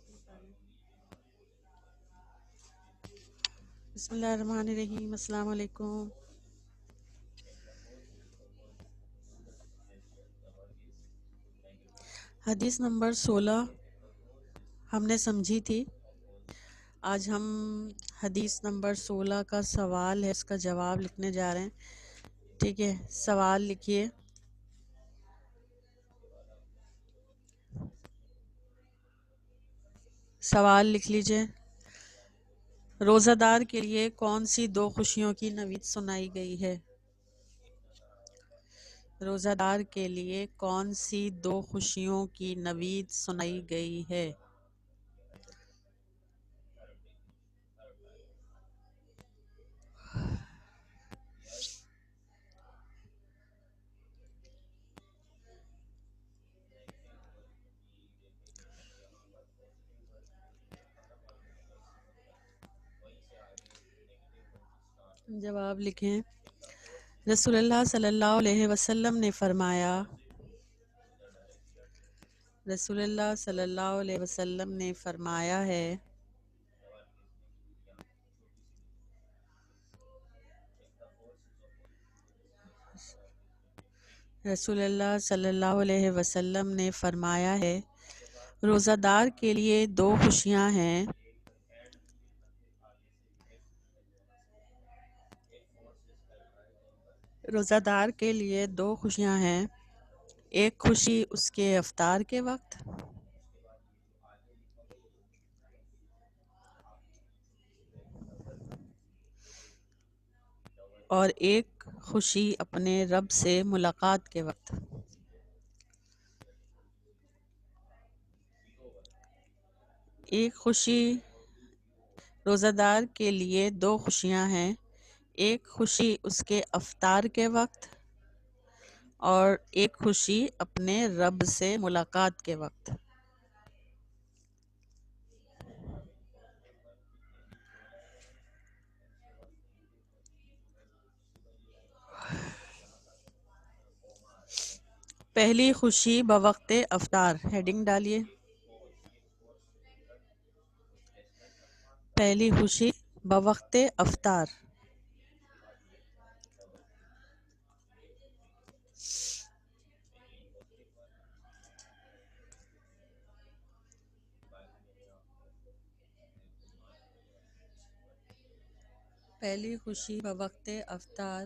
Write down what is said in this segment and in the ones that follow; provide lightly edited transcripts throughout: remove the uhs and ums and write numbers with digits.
بسم اللہ الرحمن الرحیم، السلام علیکم۔ حدیث نمبر 16 ہم نے سمجھی تھی۔ آج ہم حدیث نمبر 16 کا سوال ہے، اس کا جواب لکھنے جا رہے ہیں۔ ٹھیک ہے، سوال لکھیے۔ سوال لکھ لیجئے۔ روزہ دار کے لیے کون سی دو خوشیوں کی نوید سنائی گئی ہے؟ روزہ دار کے لیے کون سی دو خوشیوں کی نوید سنائی گئی ہے؟ جواب لکھیں۔ رسول اللہ صلی اللہ علیہ وسلم نے فرمایا، رسول اللہ صلی اللہ علیہ وسلم نے فرمایا ہے، رسول اللہ صلی اللہ علیہ وسلم نے فرمایا ہے، روزہ دار کے لیے دو خوشیاں ہیں، روزہ دار کے لیے دو خوشیاں ہیں، ایک خوشی اس کے افطار کے وقت اور ایک خوشی اپنے رب سے ملاقات کے وقت۔ ایک خوشی، روزہ دار کے لیے دو خوشیاں ہیں، ایک خوشی اس کے افطار کے وقت اور ایک خوشی اپنے رب سے ملاقات کے وقت۔ پہلی خوشی بوقت افطار، ہیڈنگ ڈالیے۔ پہلی خوشی بوقت افطار۔ پہلی خوشی بوقت افطار۔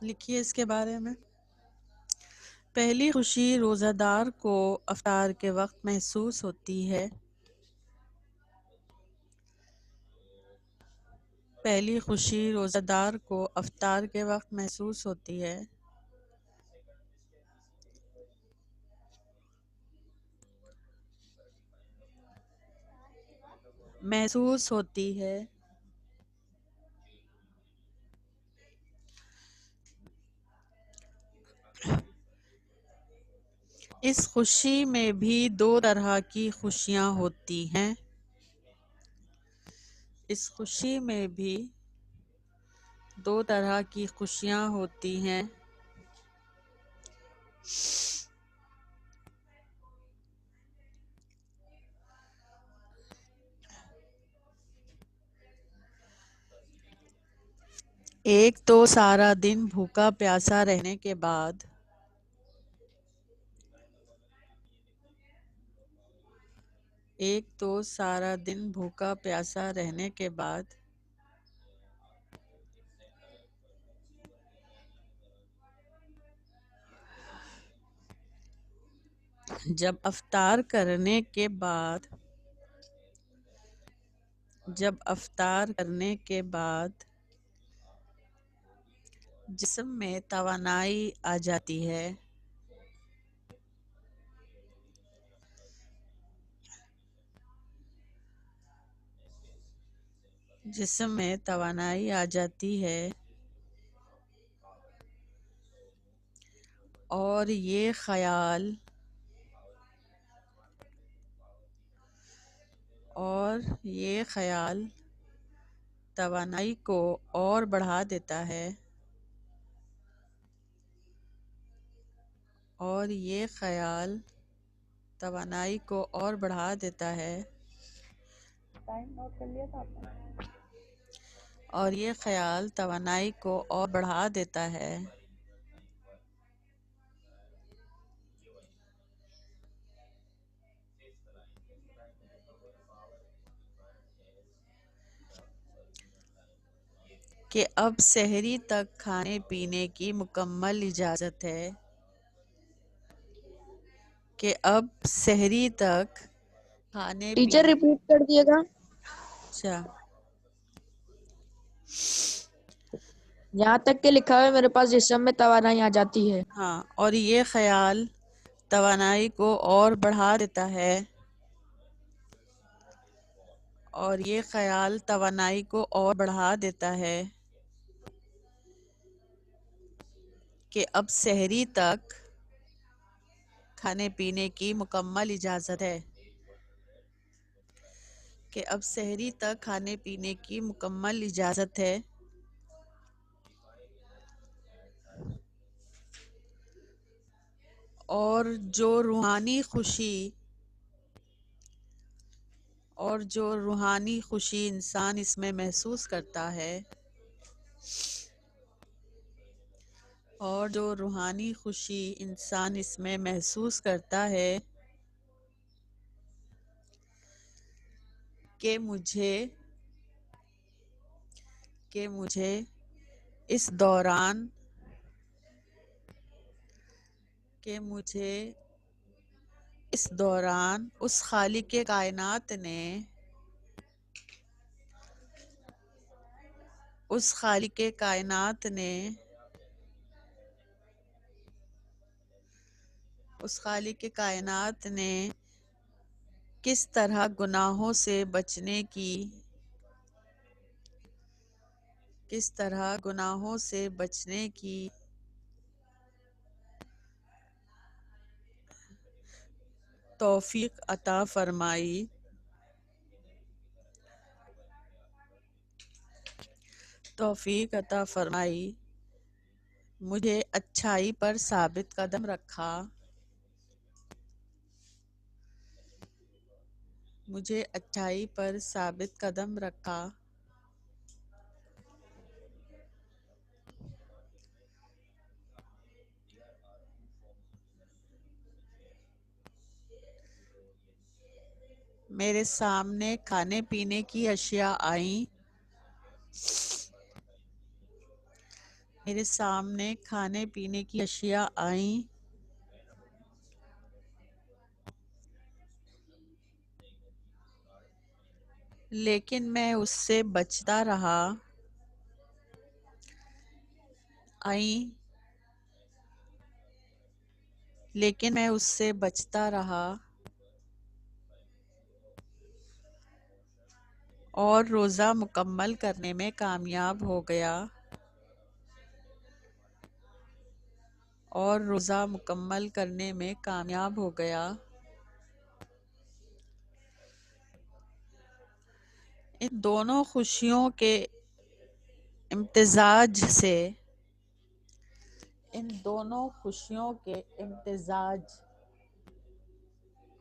لکھیے اس کے بارے میں۔ پہلی خوشی روزہ دار کو افطار کے وقت محسوس ہوتی ہے۔ پہلی خوشی روزہ دار کو افطار کے وقت محسوس ہوتی ہے۔ محسوس ہوتی ہے۔ اس خوشی میں بھی دو طرح کی خوشیاں ہوتی ہیں۔ اس خوشی میں بھی دو طرح کی خوشیاں ہوتی ہیں۔ ایک تو سارا دن بھوکا پیاسا رہنے کے بعد، ایک تو سارا دن بھوکا پیاسا رہنے کے بعد جب افطار کرنے کے بعد جسم میں توانائی آ جاتی ہے، جسم میں توانائی آ جاتی ہے اور یہ خیال اور یہ خیال توانائی کو اور بڑھا دیتا ہے، اور یہ خیال توانائی کو اور بڑھا دیتا ہے، ٹائم نوٹ کر لیا تھا آپ نے؟ اور یہ خیال توانائی کو اور بڑھا دیتا ہے کہ اب سحری تک کھانے پینے کی مکمل اجازت ہے، کہ اب سحری تک کھانے ٹیچر پینے ریپیٹ کر دیے گا. اچھا یہاں تک کہ لکھا ہے میرے پاس جسم میں توانائی آ جاتی ہے. ہاں، اور یہ خیال توانائی کو اور بڑھا دیتا ہے، اور یہ خیال توانائی کو اور بڑھا دیتا ہے کہ اب سحری تک کھانے پینے کی مکمل اجازت ہے، کہ اب سحری تک کھانے پینے کی مکمل اجازت ہے، اور جو روحانی خوشی انسان اس میں محسوس کرتا ہے، اور جو روحانی خوشی انسان اس میں محسوس کرتا ہے کہ مجھے اس دوران اس خالق کائنات نے کس طرح گناہوں سے بچنے کی توفیق عطا فرمائی، مجھے اچھائی پر ثابت قدم رکھا، میرے سامنے کھانے پینے کی اشیاء آئیں، لیکن میں اس سے بچتا رہا اور روزہ مکمل کرنے میں کامیاب ہو گیا، ان دونوں خوشیوں کے امتزاج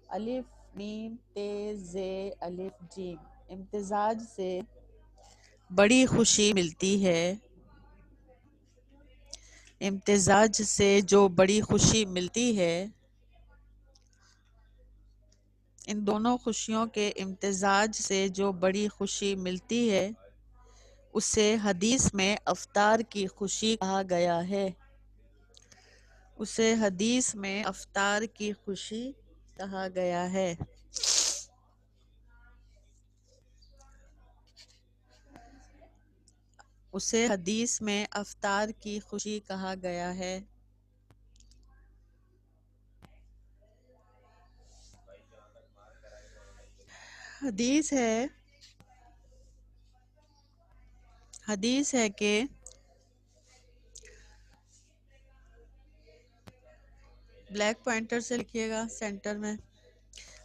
الف میم تے زے الف جیم امتزاج سے بڑی خوشی ملتی ہے، امتزاج سے جو بڑی خوشی ملتی ہے، ان دونوں خوشیوں کے امتزاج سے جو بڑی خوشی ملتی ہے اسے حدیث میں افطار کی خوشی کہا گیا ہے، اسے حدیث میں افطار کی خوشی کہا گیا ہے۔ اسے حدیث میں افطار کی خوشی کہا گیا ہے۔ حدیث ہے کہ بلیک پوائنٹر سے لکھیے گا سینٹر میں،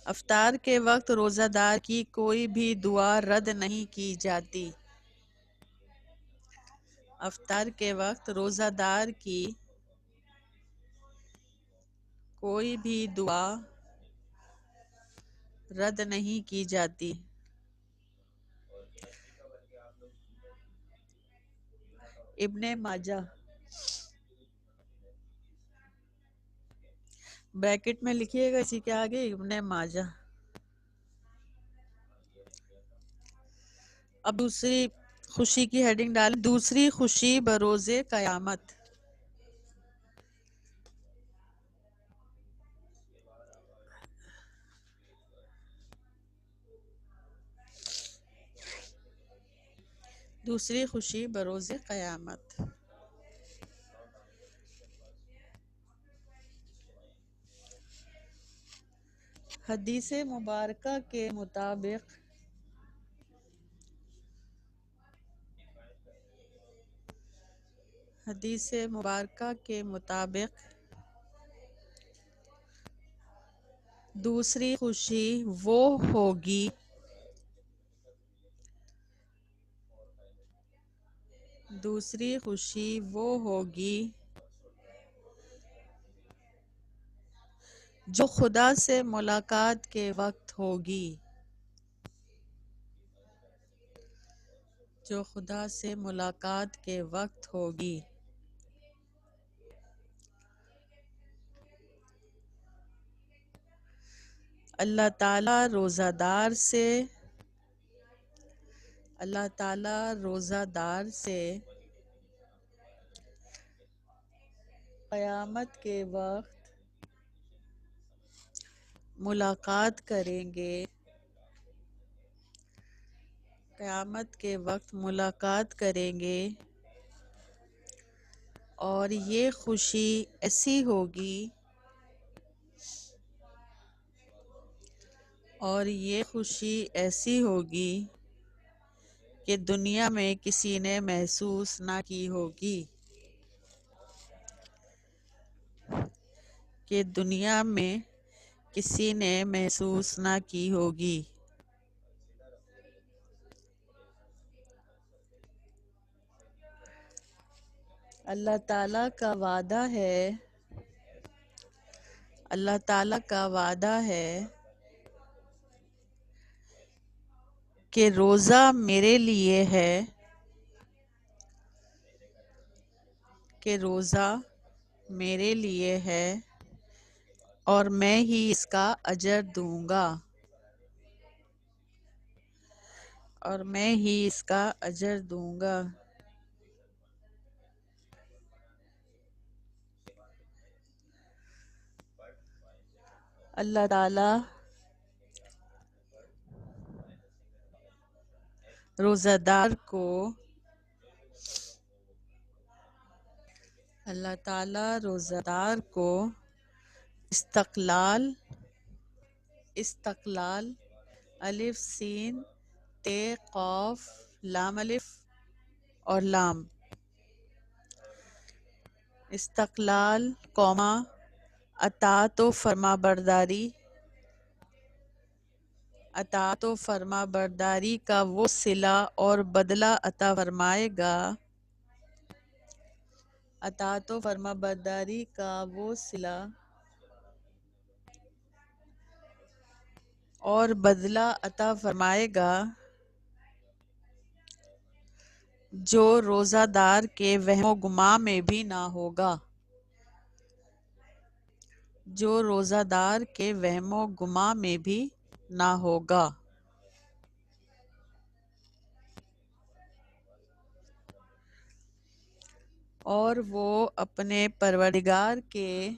افطار کے وقت روزہ دار کی کوئی بھی دعا رد نہیں کی جاتی۔ افطار کے وقت روزہ دار کی کوئی بھی دعا رد نہیں کی جاتی۔ ابن ماجہ، بریکٹ میں لکھیے گا اسی کے آگے ابن ماجہ۔ اب دوسری خوشی کی ہیڈنگ ڈالیں، دوسری خوشی بروز قیامت۔ دوسری خوشی بروز قیامت۔ حدیث مبارکہ کے مطابق حدیث مبارکہ کے مطابق دوسری خوشی وہ ہوگی دوسری خوشی وہ ہوگی جو خدا سے ملاقات کے وقت ہوگی، جو خدا سے ملاقات کے وقت ہوگی۔ اللہ تعالیٰ روزہ دار سے قیامت کے وقت ملاقات کریں گے، قیامت کے وقت ملاقات کریں گے، اور یہ خوشی ایسی ہوگی کہ دنیا میں کسی نے محسوس نہ کی ہوگی، کہ دنیا میں کسی نے محسوس نہ کی ہوگی۔ اللہ تعالیٰ کا وعدہ ہے کہ روزہ میرے لیے ہے، اور میں ہی اس کا اجر دوں گا۔ اللہ تعالیٰ روزہ دار کو استقلال الف سین ت قاف لام الف اور لام، استقلال قوما اطاعت و فرما برداری کا وہ صلہ اور بدلہ عطا فرمائے گا، جو روزہ دار کے وہم و گمان میں بھی نہ ہوگا۔ اور وہ اپنے پروردگار کے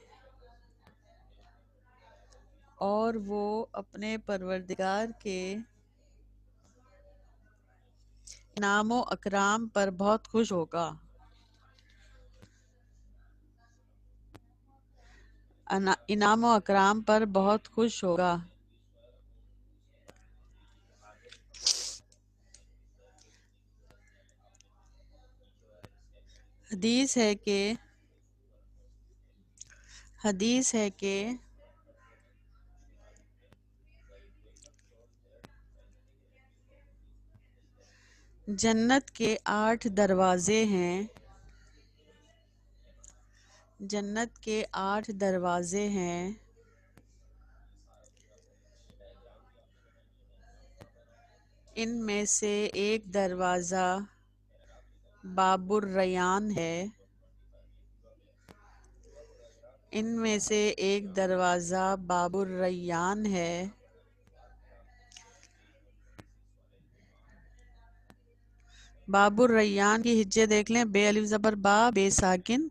انعام و اکرام پر بہت خوش ہوگا۔ حدیث ہے کہ جنت کے 8 دروازے ہیں، جنت کے 8 دروازے ہیں، ان میں سے ایک دروازہ باب الریان ہے، ان میں سے ایک دروازہ باب الریان ہے، باب الریان کی ہجے دیکھ لیں، بے الف زبر با، بے ساکن،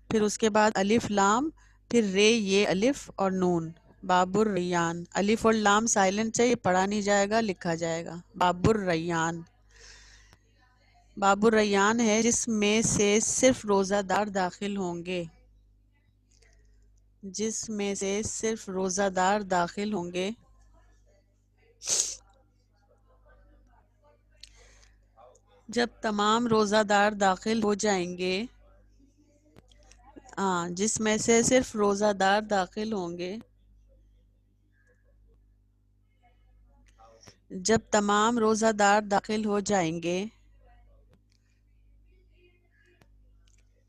پھر اس کے بعد الف لام، پھر رے یہ الف اور نون، باب الریان، الف اور لام سائلنٹ سے، یہ پڑھا نہیں جائے گا، لکھا جائے گا، باب الریان۔ باب الریان ہے جس میں سے صرف روزہ دار داخل ہوں گے، جس میں سے صرف روزہ دار داخل ہوں گے، جب تمام روزہ دار داخل ہو جائیں گے، جس میں سے صرف روزہ دار داخل ہوں گے، جب تمام روزہ دار داخل ہو جائیں گے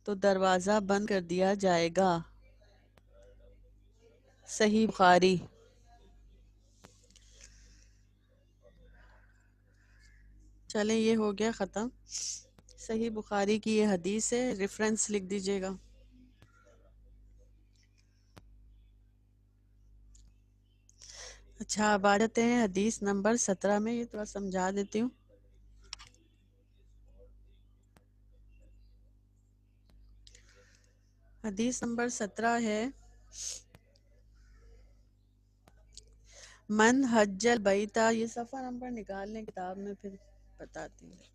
تو دروازہ بند کر دیا جائے گا۔ صحیح بخاری۔ چلیں یہ ہو گیا ختم، صحیح بخاری کی یہ حدیث ہے، ریفرنس لکھ دیجئے گا۔ اچھا اب آ جاتے ہیں حدیث نمبر 17 میں، یہ تھوڑا سمجھا دیتی ہوں۔ حدیث نمبر 17 ہے، من حج البیتا، یہ صفحہ نمبر نکال لیں کتاب میں پھر بتاتی ہوں۔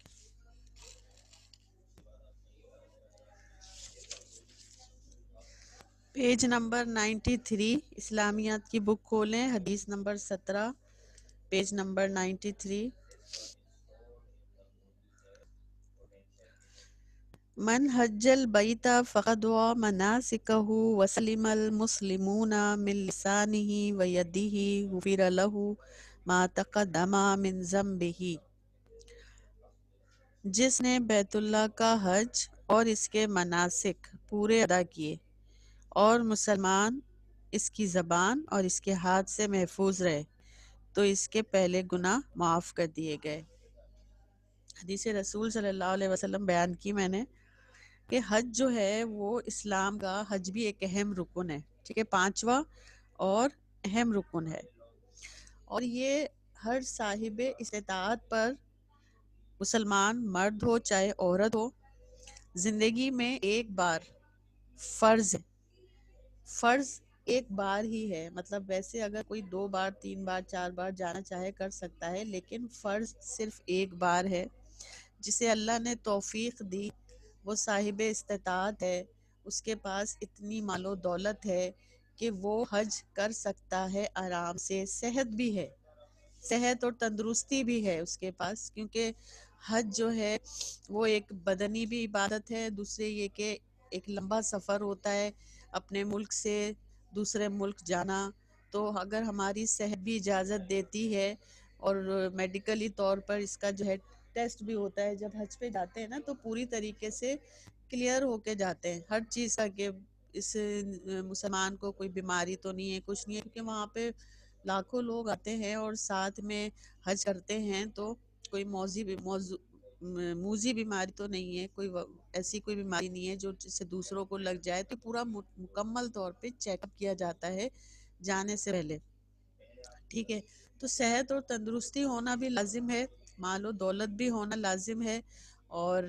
پیج نمبر 93، اسلامیات کی بک کھولیں، حدیث نمبر 17، پیج نمبر 93۔ من حج البیت فقد مناسکہ وسلم المسلمون من لسانہ ویدہ غفر لہ ما تقدم من ذنبہ، جس نے بیت اللہ کا حج اور اس کے مناسک پورے ادا کیے اور مسلمان اس کی زبان اور اس کے ہاتھ سے محفوظ رہے تو اس کے پہلے گناہ معاف کر دیے گئے۔ حدیث رسول صلی اللہ علیہ وسلم بیان کی میں نے کہ حج جو ہے وہ اسلام کا، حج بھی ایک اہم رکن ہے، ٹھیک ہے، 5واں اور اہم رکن ہے، اور یہ ہر صاحب استطاعت پر، مسلمان مرد ہو چاہے عورت ہو، زندگی میں ایک بار فرض ہے، فرض ایک بار ہی ہے، مطلب ویسے اگر کوئی 2 بار 3 بار 4 بار جانا چاہے کر سکتا ہے، لیکن فرض صرف ایک بار ہے، جسے اللہ نے توفیق دی، وہ صاحب استطاعت ہے، اس کے پاس اتنی مال و دولت ہے کہ وہ حج کر سکتا ہے آرام سے، صحت بھی ہے، صحت اور تندرستی بھی ہے اس کے پاس، کیونکہ حج جو ہے وہ ایک بدنی بھی عبادت ہے، دوسرے یہ کہ ایک لمبا سفر ہوتا ہے اپنے ملک سے دوسرے ملک جانا، تو اگر ہماری صحت بھی اجازت دیتی ہے اور میڈیکلی طور پر اس کا جو ہے ٹیسٹ بھی ہوتا ہے، جب حج پہ جاتے ہیں نا تو پوری طریقے سے کلیئر ہو کے جاتے ہیں ہر چیز کا، کہ اس مسلمان کو کوئی بیماری تو نہیں ہے، کچھ نہیں ہے، کیونکہ وہاں پہ لاکھوں لوگ آتے ہیں اور ساتھ میں حج کرتے ہیں، تو کوئی موذی بیماری تو نہیں ہے، کوئی ایسی کوئی بیماری نہیں ہے جو جس سے دوسروں کو لگ جائے، تو پورا مکمل طور پہ چیک اپ کیا جاتا ہے جانے سے پہلے، ٹھیک ہے، تو صحت اور تندرستی ہونا بھی لازم ہے، مال و دولت بھی ہونا لازم ہے، اور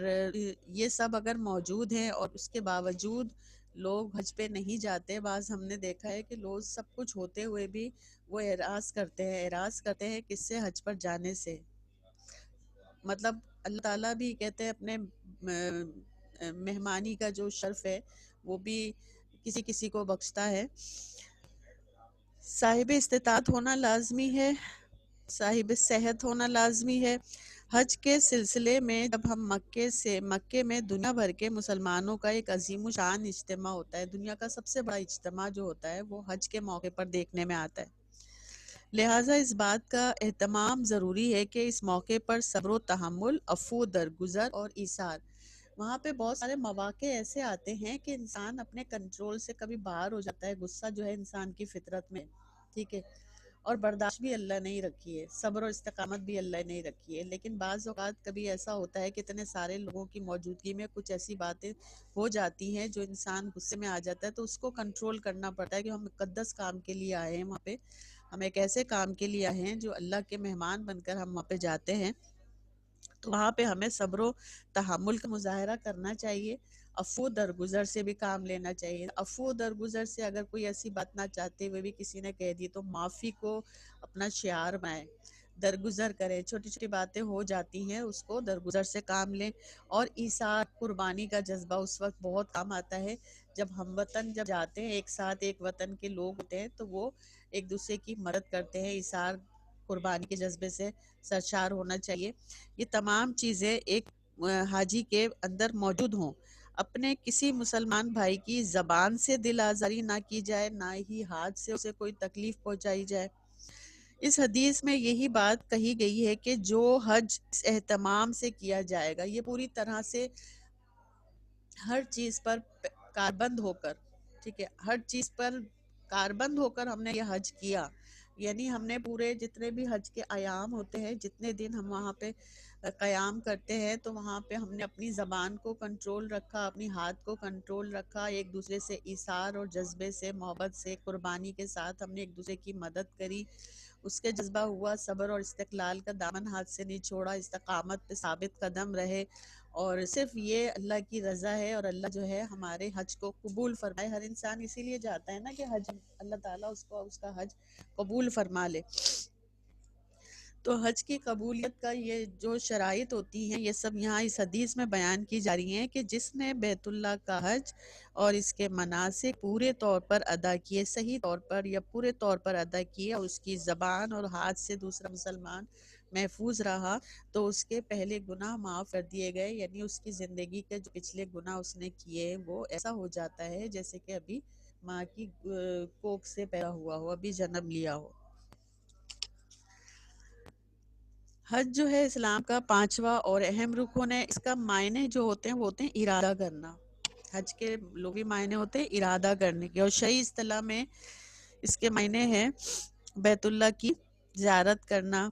یہ سب اگر موجود ہیں اور اس کے باوجود لوگ حج پہ نہیں جاتے، بعض ہم نے دیکھا ہے کہ لوگ سب کچھ ہوتے ہوئے بھی وہ اعراض کرتے ہیں کس سے؟ حج پر جانے سے، مطلب اللہ تعالیٰ بھی کہتے ہیں اپنے مہمانی کا جو شرف ہے وہ بھی کسی کسی کو بخشتا ہے۔ صاحب استطاعت ہونا لازمی ہے، صاحب صحت ہونا لازمی ہے۔ حج کے سلسلے میں جب ہم مکے میں دنیا بھر کے مسلمانوں کا ایک عظیم الشان اجتماع ہوتا ہے، دنیا کا سب سے بڑا اجتماع جو ہوتا ہے وہ حج کے موقع پر دیکھنے میں آتا ہے، لہٰذا اس بات کا اہتمام ضروری ہے کہ اس موقع پر صبر و تحمل، عفو، درگزر اور ایثار، وہاں پہ بہت سارے مواقع ایسے آتے ہیں کہ انسان اپنے کنٹرول سے کبھی باہر ہو جاتا ہے، غصہ جو ہے انسان کی فطرت میں، ٹھیک ہے، اور برداشت بھی اللہ نے ہی رکھی ہے، صبر و استقامت بھی اللہ نے ہی رکھی ہے، لیکن بعض اوقات کبھی ایسا ہوتا ہے کہ اتنے سارے لوگوں کی موجودگی میں کچھ ایسی باتیں ہو جاتی ہیں جو انسان غصے میں آ جاتا ہے، تو اس کو کنٹرول کرنا پڑتا ہے کہ ہم مقدس کام کے لیے آئے ہیں وہاں پہ، ہم ایک ایسے کام کے لیے آئے ہیں جو اللہ کے مہمان بن کر ہم وہاں پہ جاتے ہیں، تو وہاں پہ ہمیں صبر و تحمل کا مظاہرہ کرنا چاہیے، عفو درگزر سے بھی کام لینا چاہیے، عفو درگزر سے اگر کوئی ایسی بات نہ چاہتے ہوئے بھی کسی نے کہہ دی تو معافی کو اپنا شعار بنائیں، درگزر کریں، چھوٹی چھوٹی باتیں ہو جاتی ہیں اس کو درگزر سے کام لیں، اور ایثار قربانی کا جذبہ اس وقت بہت کام آتا ہے جب ہم وطن جب جاتے ہیں، ایک ساتھ ایک وطن کے لوگ ہوتے ہیں تو وہ ایک دوسرے کی مدد کرتے ہیں، ایثار قربانی کے جذبے سے سرشار ہونا چاہیے۔ یہ تمام چیزیں ایک حاجی کے اندر موجود ہوں، اپنے کسی مسلمان بھائی کی زبان سے دل آزاری نہ کی جائے، نہ ہی ہاتھ سے اسے کوئی تکلیف پہنچائی جائے۔ اس حدیث میں یہی بات کہی گئی ہے کہ جو حج اس اہتمام سے کیا جائے گا، یہ پوری طرح سے ہر چیز پر کاربند ہو کر، ٹھیک ہے، ہر چیز پر کاربند ہو کر ہم نے یہ حج کیا، یعنی ہم نے پورے جتنے بھی حج کے ایام ہوتے ہیں، جتنے دن ہم وہاں پہ قیام کرتے ہیں، تو وہاں پہ ہم نے اپنی زبان کو کنٹرول رکھا، اپنی ہاتھ کو کنٹرول رکھا، ایک دوسرے سے ایثار اور جذبے سے، محبت سے، قربانی کے ساتھ ہم نے ایک دوسرے کی مدد کری، اس کے جذبہ ہوا، صبر اور استقلال کا دامن ہاتھ سے نہیں چھوڑا، استقامت پہ ثابت قدم رہے، اور صرف یہ اللہ کی رضا ہے، اور اللہ جو ہے ہمارے حج کو قبول فرمائے، ہر انسان اسی لیے جاتا ہے نا کہ حج اللہ تعالیٰ اس کا حج قبول فرما لے۔ تو حج کی قبولیت کا یہ جو شرائط ہوتی ہیں، یہ سب یہاں اس حدیث میں بیان کی جا رہی ہیں کہ جس نے بیت اللہ کا حج اور اس کے مناسک پورے طور پر ادا کیے، صحیح طور پر یا پورے طور پر ادا کیے، اور اس کی زبان اور ہاتھ سے دوسرا مسلمان محفوظ رہا، تو اس کے پہلے گناہ معاف کر دیے گئے، یعنی اس کی زندگی کے جو پچھلے گناہ اس نے کیے وہ ایسا ہو جاتا ہے جیسے کہ ابھی ماں کی کوکھ سے پیدا ہوا ہو، ابھی جنم لیا ہو۔ حج جو ہے اسلام کا پانچواں اور اہم رکن ہے، اس کا معنی جو ہوتے ہیں وہ ہوتے ہیں ارادہ کرنا، حج کے لغوی معنی ہوتے ہیں ارادہ کرنے کے، اور شرعی اصطلاح میں اس کے معنی ہے بیت اللہ کی زیارت کرنا،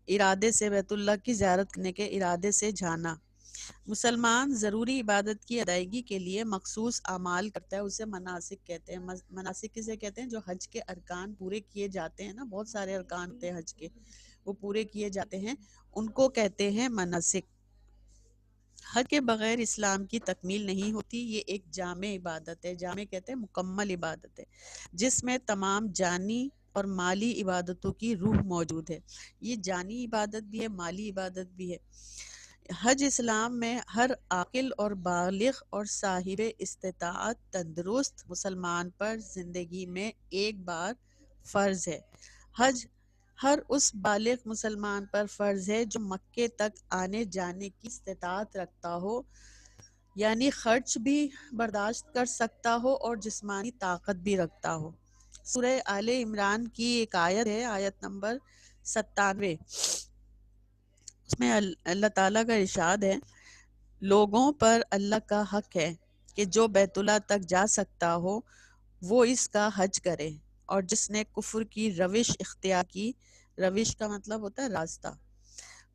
ارادے سے بیت اللہ کی زیارت کرنے کے ارادے سے جانا۔ مسلمان ضروری عبادت کی ادائیگی کے لیے مخصوص اعمال کرتا ہے، اسے مناسک کہتے ہیں۔ مناسک کسے کہتے ہیں؟ جو حج کے ارکان پورے کیے جاتے ہیں نا، بہت سارے ارکان ہوتے ہیں حج کے، وہ پورے کیے جاتے ہیں، ان کو کہتے ہیں مناسک۔ حج کے بغیر اسلام کی تکمیل نہیں ہوتی، یہ ایک جامع عبادت ہے، جامع کہتے ہیں مکمل عبادت ہے، جس میں تمام جانی اور مالی عبادتوں کی روح موجود ہے۔ یہ جانی عبادت بھی ہے، مالی عبادت بھی ہے۔ حج اسلام میں ہر عاقل اور بالغ اور صاحب استطاعت تندرست مسلمان پر زندگی میں ایک بار فرض ہے۔ حج ہر اس بالغ مسلمان پر فرض ہے جو مکے تک آنے جانے کی استطاعت رکھتا ہو، یعنی خرچ بھی برداشت کر سکتا ہو اور جسمانی طاقت بھی رکھتا ہو۔ سورہ آل عمران کی ایک آیت ہے، آیت نمبر 97، اس میں اللہ تعالیٰ کا ارشاد ہے، لوگوں پر اللہ کا حق ہے کہ جو بیت اللہ تک جا سکتا ہو وہ اس کا حج کرے، اور جس نے کفر کی روش اختیار کی، روش کا مطلب ہوتا ہے راستہ،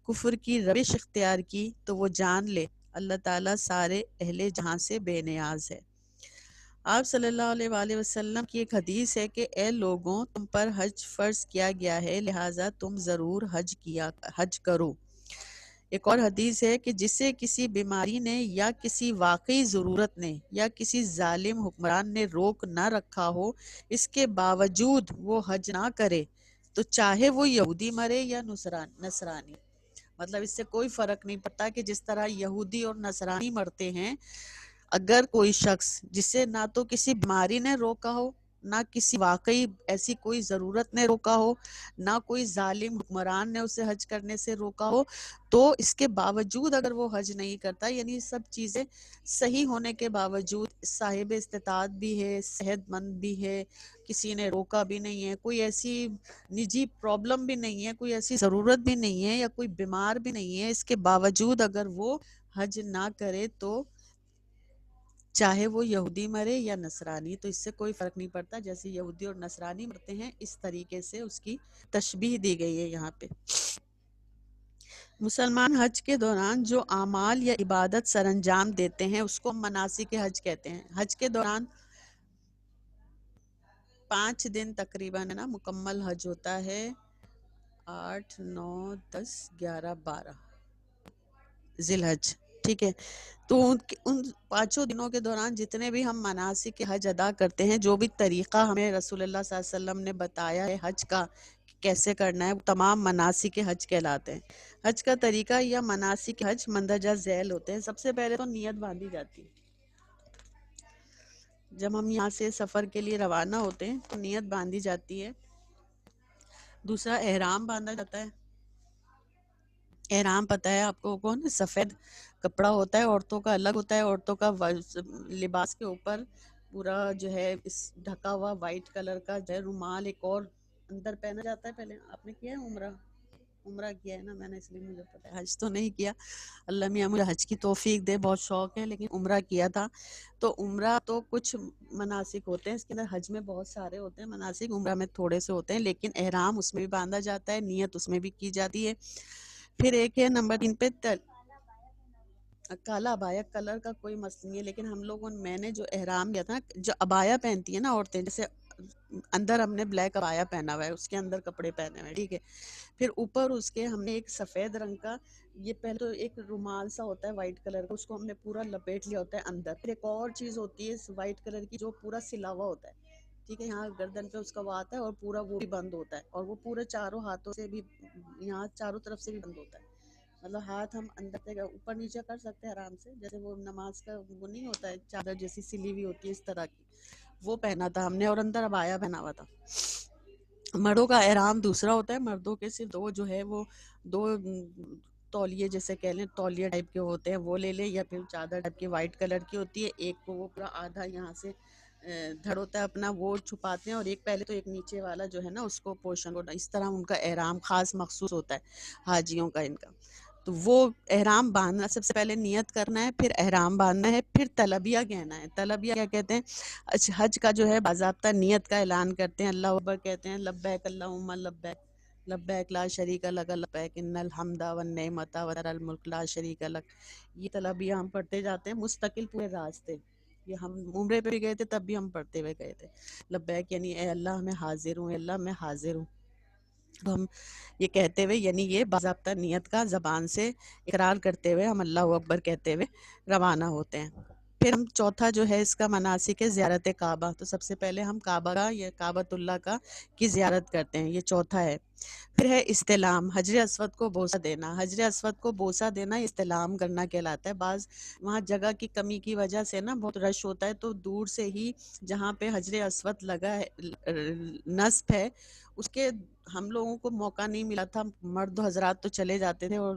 کفر کی روش اختیار کی تو وہ جان لے اللہ تعالیٰ سارے اہل جہاں سے بے نیاز ہے۔ آپ صلی اللہ علیہ وآلہ وسلم کی ایک حدیث ہے کہ اے لوگوں، تم پر حج فرض کیا گیا ہے، لہٰذا تم ضرور حج کرو۔ ایک اور حدیث ہے کہ جسے کسی بیماری نے یا کسی واقعی ضرورت نے یا کسی ظالم حکمران نے روک نہ رکھا ہو، اس کے باوجود وہ حج نہ کرے، تو چاہے وہ یہودی مرے یا نصرانی، مطلب اس سے کوئی فرق نہیں پڑتا کہ جس طرح یہودی اور نصرانی مرتے ہیں، اگر کوئی شخص جسے نہ تو کسی بیماری نے روکا ہو نہ کسی واقعی ایسی کوئی ضرورت نے روکا ہو، نہ کوئی ظالم حکمران نے اسے حج کرنے سے روکا ہو، تو اس کے باوجود اگر وہ حج نہیں کرتا، یعنی سب چیزیں صحیح ہونے کے باوجود، صاحب استطاعت بھی ہے، صحت مند بھی ہے، کسی نے روکا بھی نہیں ہے، کوئی ایسی نجی پرابلم بھی نہیں ہے، کوئی ایسی ضرورت بھی نہیں ہے، یا کوئی بیمار بھی نہیں ہے، اس کے باوجود اگر وہ حج نہ کرے تو چاہے وہ یہودی مرے یا نصرانی، تو اس سے کوئی فرق نہیں پڑتا، جیسے یہودی اور نصرانی مرتے ہیں اس طریقے سے اس کی تشبیہ دی گئی ہے یہاں پہ۔ مسلمان حج کے دوران جو اعمال یا عبادت سر انجام دیتے ہیں اس کو مناسک حج کہتے ہیں۔ حج کے دوران 5 دن تقریباً نا مکمل حج ہوتا ہے، 8، 9، 10، 11، 12 ذی الحج، ٹھیک ہے۔ تو ان 5 دنوں کے دوران جتنے بھی ہم مناسک حج ادا کرتے ہیں، جو بھی طریقہ ہمیں رسول اللہ صلی اللہ علیہ وسلم نے بتایا ہے حج کا کیسے کرنا ہے، وہ تمام مناسک حج کہلاتے ہیں۔ حج کا طریقہ یا مناسک حج مندرجہ ذیل ہوتے ہیں۔ سب سے پہلے تو نیت باندھی جاتی ہے۔ جب ہم یہاں سے سفر کے لیے روانہ ہوتے ہیں تو نیت باندھی جاتی ہے۔ دوسرا احرام باندھا جاتا ہے۔ احرام پتہ ہے آپ کو کون؟ سفید کپڑا ہوتا ہے، عورتوں کا الگ ہوتا ہے، عورتوں کا لباس کے اوپر پورا جو ہے اس ڈھکا ہوا وائٹ کلر کا جو ہے رومال ایک اور اندر پہنا جاتا ہے۔ پہلے آپ نے کیا ہے عمرہ کیا ہے نا؟ میں نے اس لیے مجھے پتا ہے، حج تو نہیں کیا، اللہ میاں مجھے حج کی توفیق دے، بہت شوق ہے، لیکن عمرہ کیا تھا۔ تو عمرہ تو کچھ مناسک ہوتے ہیں، اس کے اندر حج میں بہت سارے ہوتے ہیں مناسک، عمرہ میں تھوڑے سے ہوتے ہیں، لیکن احرام اس میں بھی باندھا جاتا ہے، نیت اس میں بھی کی جاتی ہے۔ پھر ایک ہے نمبر 3 پہ کالا ابایا، کلر کا کوئی مسئلہ نہیں ہے، لیکن ہم لوگوں میں نے جو احرام لیا تھا نا، جو ابایا پہنتی ہیں نا عورتیں، جیسے اندر ہم نے بلیک ابایا پہنا ہوا ہے، اس کے اندر کپڑے پہنے ہوئے ہیں، ٹھیک ہے۔ پھر اوپر اس کے ہم نے ایک سفید رنگ کا، یہ پہلے تو ایک رومال سا ہوتا ہے وائٹ کلر کا، اس کو ہم نے پورا لپیٹ لیا ہوتا ہے اندر۔ پھر ایک اور چیز ہوتی ہے اس وائٹ کلر کی جو پورا سلا ہوا ہوتا ہے، ٹھیک ہے، یہاں گردن پہ اس کا وہ آتا ہے اور پورا وہ بھی بند ہوتا ہے، اور وہ پورے چاروں ہاتھوں سے بھی، یہاں چاروں طرف سے بھی بند ہوتا ہے، مطلب ہاتھ ہم اندر سے اوپر نیچے کر سکتے ہیں آرام سے، جیسے وہ نماز کا وہ نہیں ہوتا ہے چادر جیسی سلی ہوئی ہوتی ہے اس طرح کی، وہ پہنا تھا ہم نے، اور اندر ابایا پہنا ہوا تھا۔ مردوں کا احرام دوسرا ہوتا ہے، مردوں کے صرف دو جو ہے وہ دو تولیے جیسے کہہ لیں، تولیے ٹائپ کے ہوتے ہیں، وہ لے لیں، یا پھر چادر ٹائپ کی وائٹ کلر کی ہوتی ہے، ایک کو وہ پورا آدھا یہاں سے دھڑ ہوتا ہے اپنا، وہ چھپاتے ہیں، اور ایک پہلے تو ایک نیچے والا جو ہے نا اس کو پوشن کو، اس طرح ان کا احرام خاص مخصوص ہوتا ہے حاجیوں کا، ان کا۔ تو وہ احرام باندھنا، سب سے پہلے نیت کرنا ہے، پھر احرام باندھنا ہے، پھر تلبیہ کہنا ہے۔ تلبیہ کیا کہتے ہیں؟ حج کا جو ہے باضابطہ نیت کا اعلان کرتے ہیں، اللہ اکبر کہتے ہیں، لبیک اللہم لبیک لبیک لا شریک لک لبیک ان الحمد والنعمت الملک لا شریک لک۔ یہ تلبیہ ہم پڑھتے جاتے ہیں مستقل پورے راستے، یہ ہم عمرے پہ بھی گئے تھے تب بھی ہم پڑھتے ہوئے گئے تھے، لبیک یعنی اے اللہ میں حاضر ہوں، اے اللہ میں حاضر ہوں۔ تو ہم یہ کہتے ہوئے، یعنی یہ باضابطہ نیت کا زبان سے اقرار کرتے ہوئے ہم اللہ اکبر کہتے ہوئے روانہ ہوتے ہیں۔ پھر ہم چوتھا جو ہے اس کا مناسک ہے زیارت کعبہ، تو سب سے پہلے ہم کعبہ کا یا کعبۃ اللہ کا کی زیارت کرتے ہیں، یہ چوتھا ہے۔ پھر ہے استلام، حجر اسود کو بوسہ دینا، حجر اسود کو بوسہ دینا استلام کرنا کہلاتا ہے۔ بعض وہاں جگہ کی کمی کی وجہ سے نا بہت رش ہوتا ہے، تو دور سے ہی جہاں پہ حجر اسود لگا ہے، نصب ہے، اس کے ہم لوگوں کو موقع نہیں ملا تھا، مرد حضرات تو چلے جاتے تھے، اور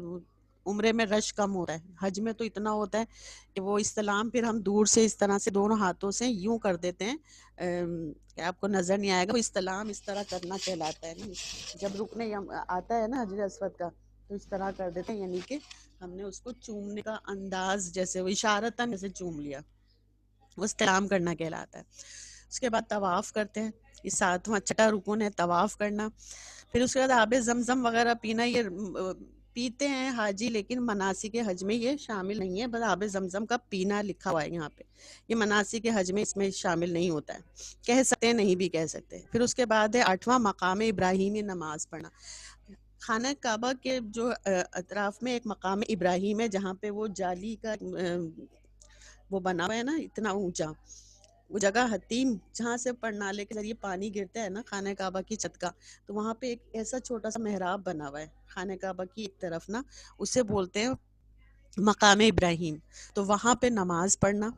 عمرے میں رش کم ہوتا ہے، حج میں تو اتنا ہوتا ہے کہ وہ استلام پھر ہم دور سے اس طرح سے دونوں ہاتھوں سے یوں کر دیتے ہیں کہ آپ کو نظر نہیں آئے گا، وہ استلام اس طرح کرنا کہلاتا ہے نا، جب رکنے آتا ہے نا حجر اسود کا تو اس طرح کر دیتے ہیں، یعنی کہ ہم نے اس کو چومنے کا انداز جیسے وہ اشارتاً جیسے چوم لیا، وہ استلام کرنا کہلاتا ہے۔ اس کے بعد طواف کرتے ہیں، یہ 7واں چھٹا رکن ہے طواف کرنا۔ پھر اس کے بعد آب زمزم وغیرہ پینا، یہ پیتے ہیں حاجی، لیکن مناسک حج میں یہ شامل نہیں ہے، بس آب زمزم کا پینا لکھا ہوا ہے یہاں پہ، یہ مناسک حج میں اس میں شامل نہیں ہوتا ہے، کہہ سکتے ہیں نہیں بھی کہہ سکتے۔ پھر اس کے بعد ہے 8واں مقام ابراہیمی نماز پڑھنا۔ خانہ کعبہ کے جو اطراف میں ایک مقام ابراہیم ہے، جہاں پہ وہ جالی کا وہ بنا ہوا ہے نا اتنا اونچا، وہ جگہ حتیم جہاں سے پرنالے کے ذریعے پانی گرتا ہے نا خانہ کعبہ کی چھت کا، تو وہاں پہ ایک ایسا چھوٹا سا محراب بنا ہوا ہے خانہ کعبہ کی ایک طرف نا، اسے بولتے ہیں مقام ابراہیم، تو وہاں پہ نماز پڑھنا۔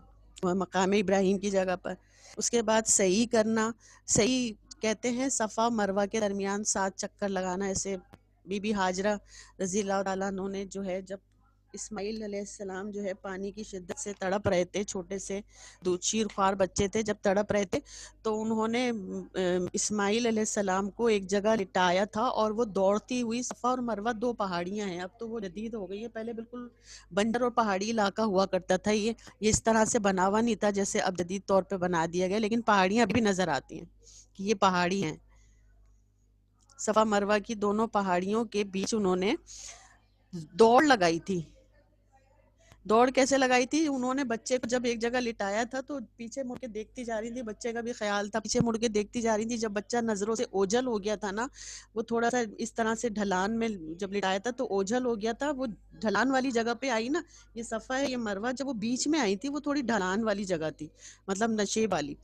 مقام ابراہیم کی جگہ پر. اس کے بعد سعی کرنا. سعی کہتے ہیں صفا مروہ کے درمیان 7 چکر لگانا. ایسے بی بی ہاجرہ رضی اللہ تعالیٰ عنہ نے جو ہے جب اسماعیل علیہ السلام جو ہے پانی کی شدت سے تڑپ رہے تھے، چھوٹے سے دودھ شیر خوار بچے تھے، جب تڑپ رہے تھے تو انہوں نے اسماعیل علیہ السلام کو ایک جگہ لٹایا تھا، اور وہ دوڑتی ہوئی صفا اور مروہ 2 پہاڑیاں ہیں. اب تو وہ جدید ہو گئی ہے، پہلے بالکل بنجر اور پہاڑی علاقہ ہوا کرتا تھا. یہ اس طرح سے بنا ہوا نہیں تھا جیسے اب جدید طور پہ بنا دیا گیا، لیکن پہاڑیاں ابھی بھی نظر آتی ہیں کہ یہ پہاڑی ہیں. صفا مروہ کی دونوں پہاڑیوں کے بیچ انہوں نے دوڑ لگائی تھی. دوڑ کیسے لگائی تھی؟ انہوں نے بچے کو جب ایک جگہ لٹایا تھا تو پیچھے مڑ کے دیکھتی جا رہی تھی، بچے کا بھی خیال تھا، پیچھے مڑ کے دیکھتی جا رہی تھی. جب بچہ نظروں سے اوجھل ہو گیا تھا نا، وہ تھوڑا سا اس طرح سے ڈھلان میں جب لٹایا تھا تو اوجھل ہو گیا تھا، وہ ڈھلان والی جگہ پہ آئی نا. یہ صفا ہے، یہ مروہ جب وہ بیچ میں آئی تھی وہ تھوڑی ڈھلان والی جگہ تھی، مطلب نشیب والی.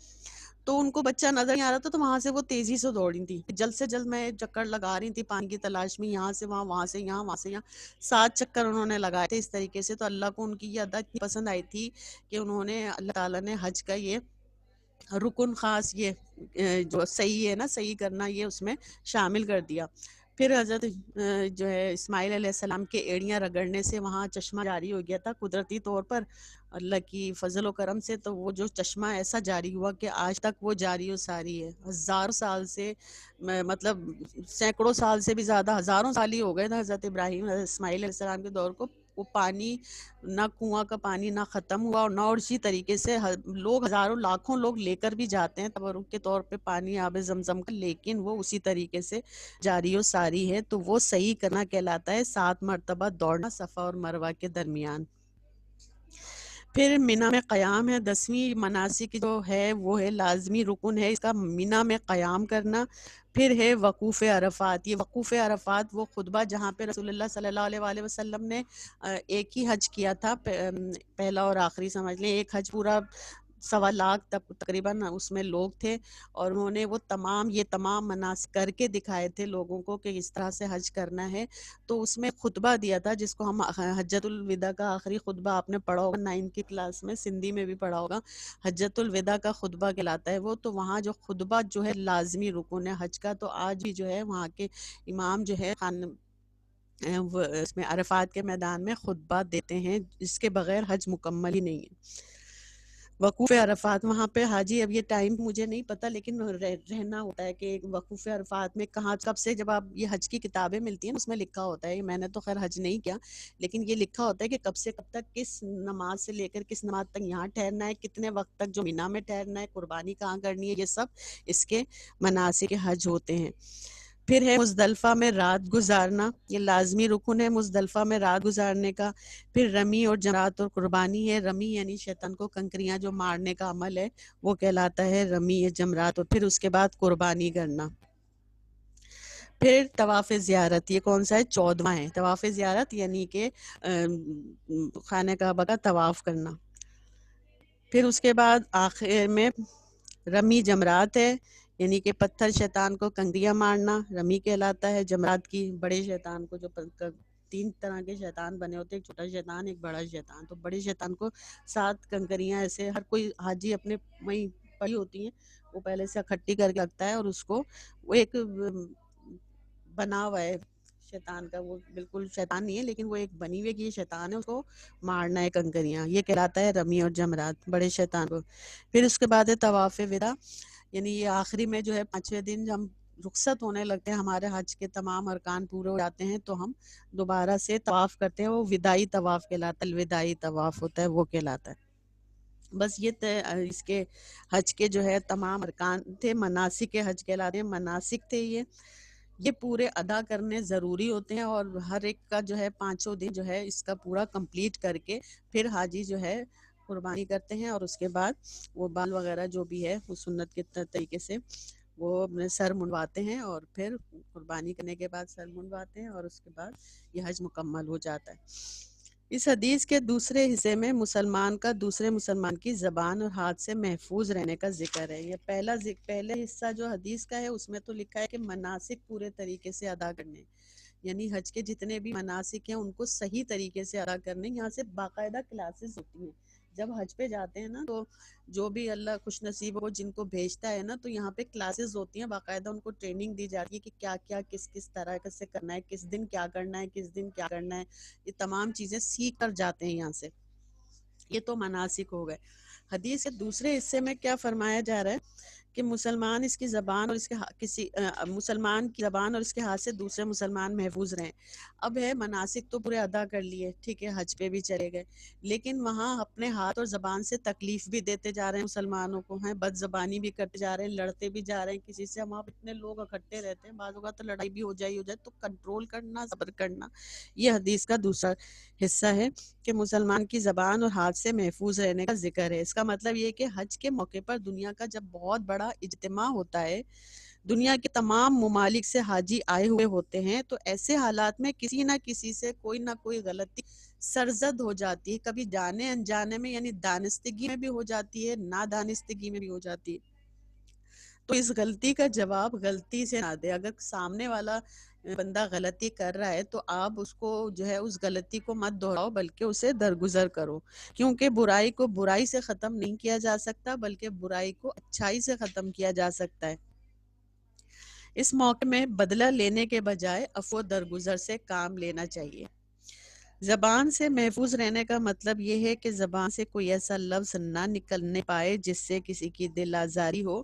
تو ان کو بچہ نظر نہیں آ رہا تھا، تو وہاں سے وہ تیزی سے دوڑی تھی، جلد سے جلد میں چکر لگا رہی تھی پانی کی تلاش میں، یہاں سے وہاں، وہاں سے یہاں، وہاں سے یہاں. 7 چکر انہوں نے لگائے تھے اس طریقے سے. تو اللہ کو ان کی یہ ادا اتنی پسند آئی تھی کہ انہوں نے، اللہ تعالیٰ نے حج کا یہ رکن خاص، یہ جو صحیح ہے نا، صحیح کرنا، یہ اس میں شامل کر دیا. پھر حضرت جو ہے اسماعیل علیہ السلام کے ایڑیاں رگڑنے سے وہاں چشمہ جاری ہو گیا تھا قدرتی طور پر اللہ کی فضل و کرم سے. تو وہ جو چشمہ ایسا جاری ہوا کہ آج تک وہ جاری و ساری ہے. ہزاروں سال سے، مطلب سینکڑوں سال سے بھی زیادہ، ہزاروں سال ہی ہو گئے تھے حضرت ابراہیم حضرت اسماعیل علیہ السلام کے دور کو. وہ پانی نہ کنواں کا پانی نہ ختم ہوا، اور نہ اور اسی طریقے سے لوگ ہزاروں لاکھوں لوگ لے کر بھی جاتے ہیں تبرک کے طور پہ پانی آب زمزم کا، لیکن وہ اسی طریقے سے جاری و ساری ہے. تو وہ صحیح کرنا کہلاتا ہے 7 مرتبہ دوڑنا صفا اور مروہ کے درمیان. پھر مینا میں قیام ہے. 10ویں مناسک جو ہے وہ ہے لازمی رکن ہے اس کا مینا میں قیام کرنا. پھر ہے وقوف عرفات. یہ وقوف عرفات وہ خطبہ جہاں پہ رسول اللہ صلی اللہ علیہ وآلہ وسلم نے ایک ہی حج کیا تھا، پہلا اور آخری سمجھ لیں. ایک حج پورا 1.25 لاکھ تک تقریباً اس میں لوگ تھے، اور انہوں نے وہ یہ تمام مناسک کر کے دکھائے تھے لوگوں کو کہ اس طرح سے حج کرنا ہے. تو اس میں خطبہ دیا تھا جس کو ہم حجۃ الوداع کا آخری خطبہ آپ نے پڑھا ہوگا 9 کی کلاس میں، سندھی میں بھی پڑھا ہوگا. حجۃ الوداع کا خطبہ کہلاتا ہے وہ. تو وہاں جو خطبہ جو ہے لازمی رکن ہے حج کا. تو آج بھی جو ہے وہاں کے امام جو ہے اس میں عرفات کے میدان میں خطبہ دیتے ہیں، اس کے بغیر حج مکمل ہی نہیں ہے. وقوف عرفات وہاں پہ حاجی، اب یہ ٹائم مجھے نہیں پتا لیکن رہنا ہوتا ہے کہ وقوف عرفات میں کہاں کب سے، جب آپ یہ حج کی کتابیں ملتی ہیں اس میں لکھا ہوتا ہے، میں نے تو خیر حج نہیں کیا لیکن یہ لکھا ہوتا ہے کہ کب سے کب تک کس نماز سے لے کر کس نماز تک یہاں ٹھہرنا ہے، کتنے وقت تک جو مینا میں ٹھہرنا ہے، قربانی کہاں کرنی ہے، یہ سب اس کے مناسک حج ہوتے ہیں. پھر ہے مزدلفہ میں رات گزارنا. یہ لازمی رکن ہے مزدلفہ میں رات گزارنے کا. پھر رمی اور جمرات اور قربانی ہے. رمی یعنی شیطان کو کنکریاں جو مارنے کا عمل ہے وہ کہلاتا ہے رمی یا جمرات. اور پھر اس کے بعد قربانی کرنا. پھر طواف زیارت. یہ کون سا ہے؟ 14واں ہے. طواف زیارت یعنی کہ خانہ کعبہ کا طواف کرنا. پھر اس کے بعد آخر میں رمی جمرات ہے، یعنی کہ پتھر شیطان کو کنکریاں مارنا رمی کہلاتا ہے. جمرات کی بڑے شیطان کو، جو 3 طرح کے شیطان بنے ہوتے ہیں، ایک چھوٹا شیطان، ایک بڑا شیطان. تو بڑے شیطان کو 7 کنکریاں ایسے ہر کوئی حاجی اپنے وہیں پڑی ہوتی ہیں وہ پہلے سے اکٹھی کر کے رکھتا ہے، اور اس کو وہ ایک بنا ہوا ہے شیطان کا، وہ بالکل شیطان نہیں ہے لیکن وہ ایک بنی ہوئی کہ یہ شیطان ہے، اس کو مارنا ہے کنکریاں. یہ کہلاتا ہے رمی اور جمرات بڑے شیطان کو. پھر اس کے بعد ہے طواف وداع، یعنی یہ آخری میں جو ہے 5ویں دن ہم رخصت ہونے لگتے ہیں، ہمارے حج کے تمام ارکان پورے ہو جاتے ہیں تو ہم دوبارہ سے طواف کرتے ہیں. وہ وداعی طواف کہلاتا ہے، الوداعی طواف ہوتا ہے وہ کہلاتا ہے. بس یہ اس کے حج کے جو ہے تمام ارکان تھے، مناسک حج کہلاتے ہیں، مناسک تھے یہ پورے ادا کرنے ضروری ہوتے ہیں. اور ہر ایک کا جو ہے 5 دن جو ہے اس کا پورا کمپلیٹ کر کے پھر حاجی جو ہے قربانی کرتے ہیں، اور اس کے بعد وہ بال وغیرہ جو بھی ہے وہ سنت کے طریقے سے وہ سر منڈواتے ہیں، اور پھر قربانی کرنے کے بعد سر منڈواتے ہیں، اور اس کے بعد یہ حج مکمل ہو جاتا ہے. اس حدیث کے دوسرے حصے میں مسلمان کا دوسرے مسلمان کی زبان اور ہاتھ سے محفوظ رہنے کا ذکر ہے. یہ پہلے حصہ جو حدیث کا ہے اس میں تو لکھا ہے کہ مناسک پورے طریقے سے ادا کرنے، یعنی حج کے جتنے بھی مناسک ہیں ان کو صحیح طریقے سے ادا کرنے. یہاں سے باقاعدہ کلاسز ہوتی ہیں جب حج پہ جاتے ہیں نا تو جو بھی اللہ خوش نصیب ہو جن کو بھیجتا ہے نا، تو یہاں پہ کلاسز ہوتی ہیں باقاعدہ، ان کو ٹریننگ دی جاتی ہے کہ کیا کیا کس کس طرح سے کرنا ہے، کس دن کیا کرنا ہے، کس دن کیا کرنا ہے، یہ تمام چیزیں سیکھ کر جاتے ہیں یہاں سے۔ یہ تو مناسک ہو گئے۔ حدیث کے دوسرے حصے میں کیا فرمایا جا رہا ہے کہ مسلمان اس کی زبان اور اس کے مسلمان کی زبان اور اس کے ہاتھ سے دوسرے مسلمان محفوظ رہیں۔ اب ہے مناسک تو پورے ادا کر لیے، ٹھیک ہے، حج پہ بھی چلے گئے، لیکن وہاں اپنے ہاتھ اور زبان سے تکلیف بھی دیتے جا رہے ہیں مسلمانوں کو، ہیں بد زبانی بھی کرتے جا رہے ہیں، لڑتے بھی جا رہے ہیں کسی سے۔ ہم آپ اتنے لوگ اکٹھے رہتے ہیں، بعض اوقات تو لڑائی بھی ہو جائے تو کنٹرول کرنا، صبر کرنا، یہ حدیث کا دوسرا حصہ ہے کہ مسلمان کی زبان اور ہاتھ سے محفوظ رہنے کا ذکر ہے۔ اس کا مطلب یہ کہ حج کے موقع پر دنیا کا جب بہت بڑا اجتماع ہوتا ہے، دنیا کے تمام ممالک سے حاجی آئے ہوئے ہوتے ہیں، تو ایسے حالات میں کسی نہ کسی سے کوئی نہ کوئی غلطی سرزد ہو جاتی ہے، کبھی جانے انجانے میں، یعنی دانستگی میں بھی ہو جاتی ہے، نادانستگی میں بھی ہو جاتی ہے۔ تو اس غلطی کا جواب غلطی سے نہ دے۔ اگر سامنے والا بندہ غلطی کر رہا ہے تو آپ اس کو جو ہے اس غلطی کو مت دہراؤ، بلکہ اسے درگزر کرو، کیونکہ برائی کو برائی سے ختم نہیں کیا جا سکتا، بلکہ برائی کو اچھائی سے ختم کیا جا سکتا ہے۔ اس موقع میں بدلہ لینے کے بجائے عفو درگزر سے کام لینا چاہیے۔ زبان سے محفوظ رہنے کا مطلب یہ ہے کہ زبان سے کوئی ایسا لفظ نہ نکلنے پائے جس سے کسی کی دل آزاری ہو۔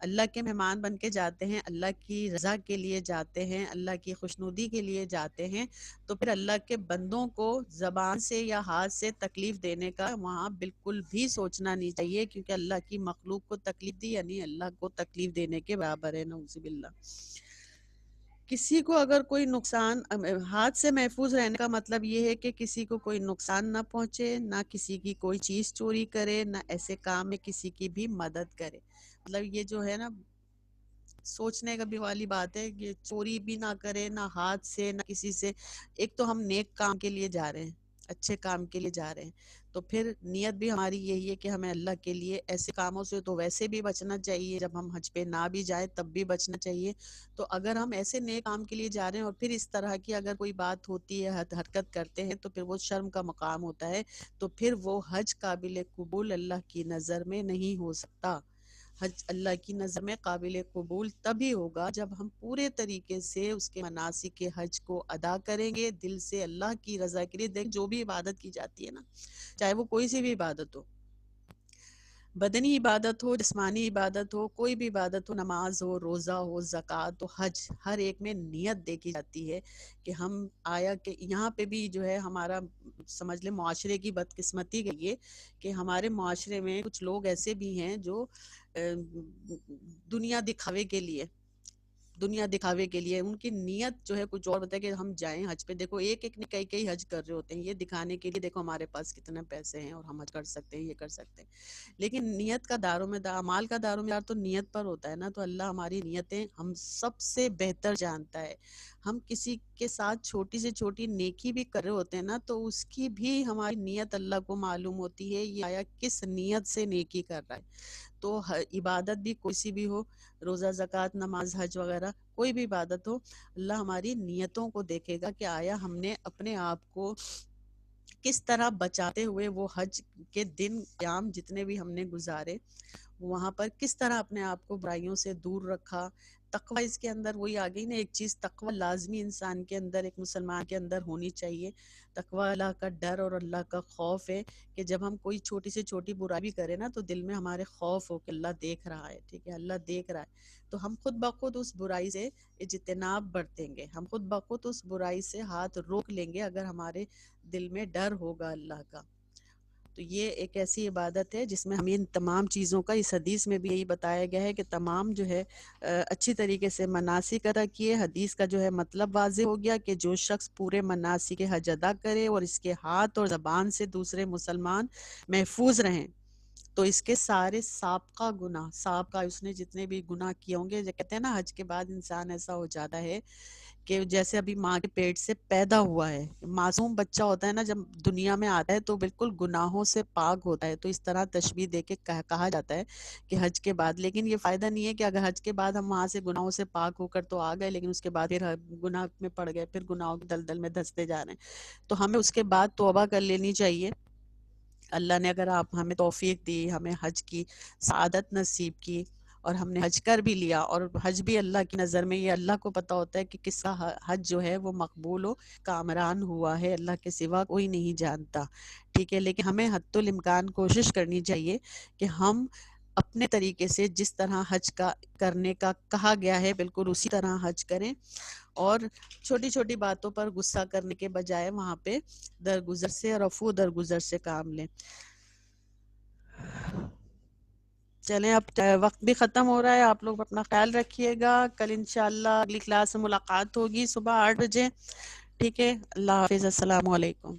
اللہ کے مہمان بن کے جاتے ہیں، اللہ کی رضا کے لیے جاتے ہیں، اللہ کی خوشنودی کے لیے جاتے ہیں، تو پھر اللہ کے بندوں کو زبان سے یا ہاتھ سے تکلیف دینے کا وہاں بالکل بھی سوچنا نہیں چاہیے، کیونکہ اللہ کی مخلوق کو تکلیف دی یعنی اللہ کو تکلیف دینے کے برابر ہے، نعوذ باللہ۔ کسی کو اگر کوئی نقصان، ہاتھ سے محفوظ رہنے کا مطلب یہ ہے کہ کسی کو کوئی نقصان نہ پہنچے، نہ کسی کی کوئی چیز چوری کرے، نہ ایسے کام میں کسی کی بھی مدد کرے۔ مطلب یہ جو ہے نا سوچنے کا بھی والی بات ہے کہ چوری بھی نہ کرے، نہ ہاتھ سے، نہ کسی سے۔ ایک تو ہم نیک کام کے لیے جا رہے ہیں، اچھے کام کے لیے جا رہے ہیں، تو پھر نیت بھی ہماری یہی ہے کہ ہمیں اللہ کے لیے ایسے کاموں سے تو ویسے بھی بچنا چاہیے، جب ہم حج پہ نہ بھی جائیں تب بھی بچنا چاہیے۔ تو اگر ہم ایسے نیک کام کے لیے جا رہے ہیں اور پھر اس طرح کی اگر کوئی بات ہوتی ہے، حرکت کرتے ہیں، تو پھر وہ شرم کا مقام ہوتا ہے، تو پھر وہ حج قابل قبول اللہ کی نظر میں نہیں ہو سکتا۔ حج اللہ کی نظر میں قابل قبول تبھی ہوگا جب ہم پورے طریقے سے اس کے مناسک حج کو ادا کریں گے، دل سے اللہ کی رضا کے لیے۔ دیکھ جو بھی عبادت کی جاتی ہے نا، چاہے وہ کوئی سی بھی عبادت ہو، بدنی عبادت ہو، جسمانی عبادت ہو، کوئی بھی عبادت ہو، نماز ہو، روزہ ہو، زکوٰۃ ہو، حج، ہر ایک میں نیت دیکھی جاتی ہے کہ ہم آیا کہ یہاں پہ بھی جو ہے ہمارا سمجھ لیں معاشرے کی بدقسمتی گئی ہے کہ ہمارے معاشرے میں کچھ لوگ ایسے بھی ہیں جو دنیا دکھاوے کے لیے، دنیا دکھاوے کے لیے ان کی نیت جو ہے کچھ اور بتا ہے کہ ہم جائیں حج پہ۔ دیکھو ایک ایک نے کئی کئی حج کر رہے ہوتے ہیں، یہ دکھانے کے لیے دیکھو ہمارے پاس کتنے پیسے ہیں اور ہم حج کر سکتے ہیں، یہ کر سکتے ہیں۔ لیکن نیت کا دار و مدار، اعمال کا دار و مدار تو نیت پر ہوتا ہے نا۔ تو اللہ ہماری نیتیں ہم سب سے بہتر جانتا ہے۔ ہم کسی کے ساتھ چھوٹی سے چھوٹی نیکی بھی کر رہے ہوتے ہیں نا، تو اس کی بھی ہماری نیت اللہ کو معلوم ہوتی ہے، یہ آیا کس نیت سے نیکی کر رہا ہے۔ تو عبادت بھی کوئی سی بھی ہو، روزہ، زکوٰۃ، نماز، حج وغیرہ کوئی بھی عبادت ہو، اللہ ہماری نیتوں کو دیکھے گا کہ آیا ہم نے اپنے آپ کو کس طرح بچاتے ہوئے وہ حج کے دن قیام جتنے بھی ہم نے گزارے، وہاں پر کس طرح اپنے آپ کو برائیوں سے دور رکھا۔ تقوی اس کے اندر وہی آ گئی نا ایک چیز، تقوی لازمی انسان کے اندر، ایک مسلمان کے اندر ہونی چاہیے۔ تقوی اللہ کا ڈر اور اللہ کا خوف ہے کہ جب ہم کوئی چھوٹی سے چھوٹی برائی بھی کریں نا تو دل میں ہمارے خوف ہو کہ اللہ دیکھ رہا ہے، ٹھیک ہے، اللہ دیکھ رہا ہے، تو ہم خود بخود اس برائی سے اجتناب برتیں گے، ہم خود بخود اس برائی سے ہاتھ روک لیں گے اگر ہمارے دل میں ڈر ہوگا اللہ کا۔ تو یہ ایک ایسی عبادت ہے جس میں ہمیں ان تمام چیزوں کا، اس حدیث میں بھی یہی بتایا گیا ہے کہ تمام جو ہے اچھی طریقے سے مناسک ادا کیے۔ حدیث کا جو ہے مطلب واضح ہو گیا کہ جو شخص پورے مناسک حج ادا کرے اور اس کے ہاتھ اور زبان سے دوسرے مسلمان محفوظ رہیں، تو اس کے سارے سابقہ گناہ، سابقہ اس نے جتنے بھی گناہ کیے ہوں گے، جو کہتے ہیں نا حج کے بعد انسان ایسا ہو جاتا ہے کہ جیسے ابھی ماں کے پیٹ سے پیدا ہوا ہے، معصوم بچہ ہوتا ہے نا، جب دنیا میں آتا ہے تو بالکل گناہوں سے پاک ہوتا ہے، تو اس طرح تشبیہ دے کے کہا جاتا ہے کہ حج کے بعد، لیکن یہ فائدہ نہیں ہے کہ اگر حج کے بعد ہم وہاں سے گناہوں سے پاک ہو کر تو آ گئے، لیکن اس کے بعد پھر گناہ میں پڑ گئے، پھر گناہوں کے دلدل میں دھنستے جا رہے ہیں۔ تو ہمیں اس کے بعد توبہ کر لینی چاہیے، اللہ نے اگر آپ ہمیں توفیق دی، ہمیں حج کی سعادت نصیب کی اور ہم نے حج کر بھی لیا، اور حج بھی اللہ کی نظر میں یہ اللہ کو پتہ ہوتا ہے کہ کس کا حج جو ہے وہ مقبول ہو، کامران ہوا ہے، اللہ کے سوا کوئی نہیں جانتا، ٹھیک ہے۔ لیکن ہمیں حد الامکان کوشش کرنی چاہیے کہ ہم اپنے طریقے سے جس طرح حج کا کرنے کا کہا گیا ہے بالکل اسی طرح حج کریں، اور چھوٹی چھوٹی باتوں پر غصہ کرنے کے بجائے وہاں پہ درگزر سے اور عفو درگزر سے کام لیں۔ چلیں اب وقت بھی ختم ہو رہا ہے، آپ لوگ اپنا خیال رکھیے گا، کل انشاءاللہ اگلی کلاس میں ملاقات ہوگی صبح 8 بجے، ٹھیک ہے۔ اللہ حافظ، السلام علیکم۔